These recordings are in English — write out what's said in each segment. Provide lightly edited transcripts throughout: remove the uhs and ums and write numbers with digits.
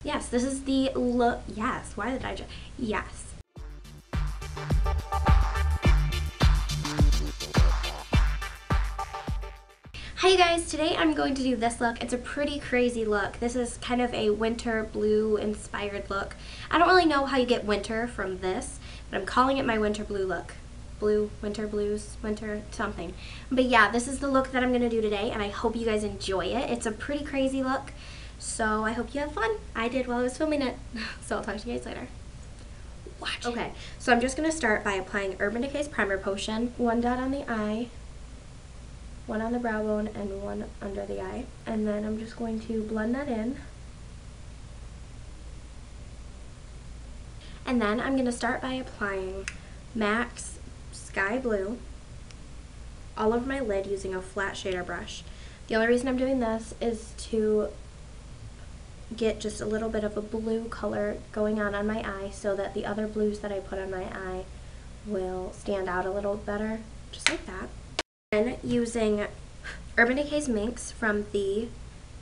Yes, this is the look. Yes, why did I just? Yes. Hi you guys, today I'm going to do this look. It's a pretty crazy look. This is kind of a winter blue inspired look. I don't really know how you get winter from this, but I'm calling it my winter blue look. Blue, winter blues, winter something. But yeah, this is the look that I'm going to do today, and I hope you guys enjoy it. It's a pretty crazy look, so I hope you have fun. I did while I was filming it, so I'll talk to you guys later. Watch. Okay, so I'm just going to start by applying Urban Decay's Primer Potion. One dot on the eye, one on the brow bone, and one under the eye. And then I'm just going to blend that in. And then I'm going to start by applying MAC's Sky Blue all over my lid using a flat shader brush. The only reason I'm doing this is to get just a little bit of a blue color going on my eye so that the other blues that I put on my eye will stand out a little better, just like that. And using Urban Decay's Minx from the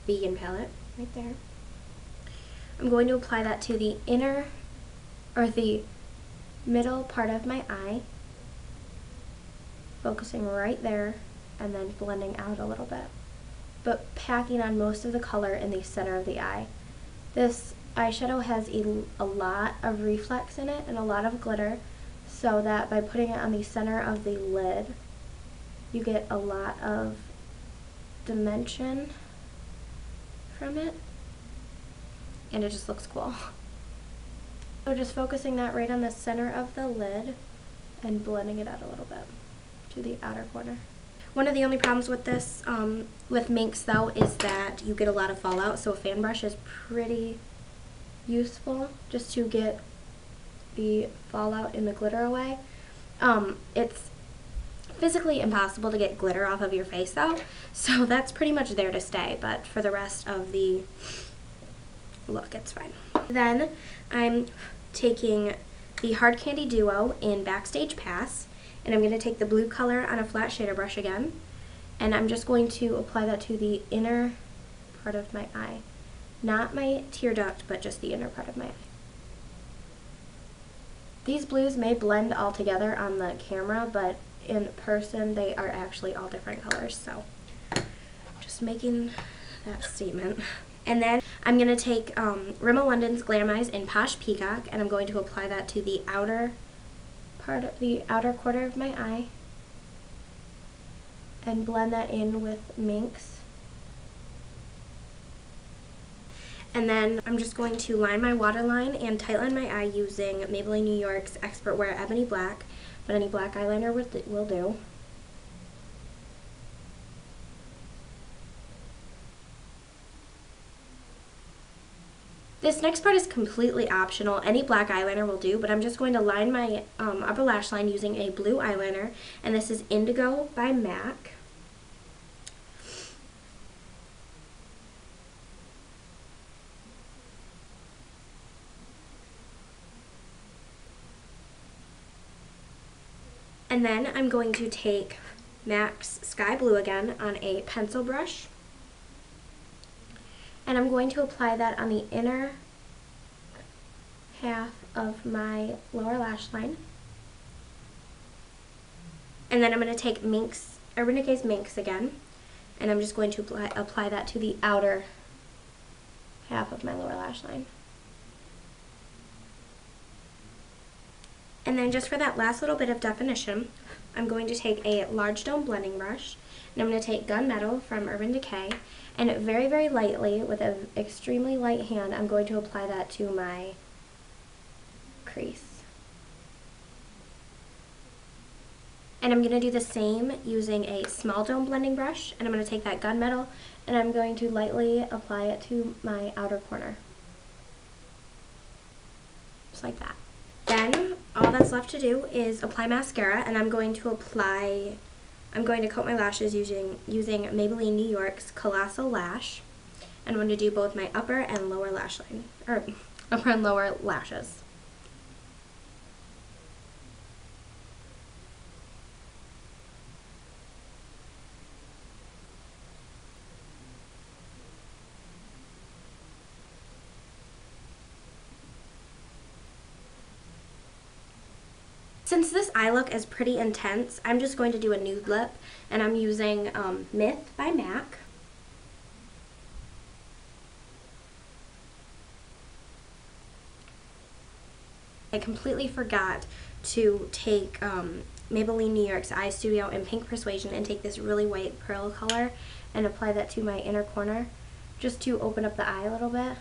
Vegan palette, right there, I'm going to apply that to the inner, or the middle part of my eye, focusing right there, and then blending out a little bit, but packing on most of the color in the center of the eye. This eyeshadow has a lot of reflex in it and a lot of glitter, so that by putting it on the center of the lid, you get a lot of dimension from it, and it just looks cool. So just focusing that right on the center of the lid and blending it out a little bit to the outer corner. One of the only problems with this, with Minx though, is that you get a lot of fallout, so a fan brush is pretty useful just to get the fallout in the glitter away. It's physically impossible to get glitter off of your face though, so that's pretty much there to stay, but for the rest of the look it's fine. Then I'm taking the Hard Candy Duo in Backstage Pass, and I'm going to take the blue color on a flat shader brush again, and I'm just going to apply that to the inner part of my eye. Not my tear duct, but just the inner part of my eye. These blues may blend all together on the camera, but in person they are actually all different colors, so just making that statement. And then I'm going to take Rimmel London's Glameyes in Posh Peacock, and I'm going to apply that to the outer part of the outer quarter of my eye and blend that in with Minx. And then I'm just going to line my waterline and tightline my eye using Maybelline New York's Expert Wear Ebony Black, but any black eyeliner will do. This next part is completely optional. Any black eyeliner will do, but I'm just going to line my upper lash line using a blue eyeliner, and this is Indigo by MAC. And then I'm going to take MAC's Sky Blue again on a pencil brush, and I'm going to apply that on the inner half of my lower lash line. And then I'm going to take Minx, Urban Decay's Minx again, and I'm just going to apply that to the outer half of my lower lash line. And then just for that last little bit of definition, I'm going to take a large dome blending brush, and I'm going to take Gunmetal from Urban Decay, and very, very lightly, with an extremely light hand, I'm going to apply that to my crease. And I'm going to do the same using a small dome blending brush, and I'm going to take that Gunmetal, and I'm going to lightly apply it to my outer corner. Just like that. Then all that's left to do is apply mascara, and I'm going to coat my lashes using Maybelline New York's Colossal Lash. And I'm going to do both my upper and lower lash line, or upper and lower lashes. Since this eye look is pretty intense, I'm just going to do a nude lip, and I'm using Myth by MAC. I completely forgot to take Maybelline New York's Eye Studio in Pink Persuasion and take this really white pearl color and apply that to my inner corner just to open up the eye a little bit.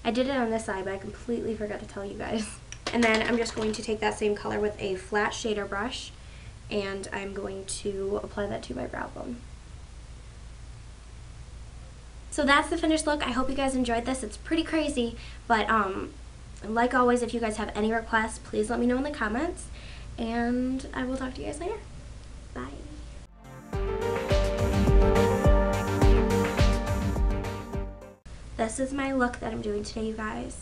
I did it on this eye, but I completely forgot to tell you guys. And then I'm just going to take that same color with a flat shader brush, and I'm going to apply that to my brow bone. So that's the finished look. I hope you guys enjoyed this. It's pretty crazy, but like always, if you guys have any requests, please let me know in the comments, and I will talk to you guys later. Bye. This is my look that I'm doing today, you guys.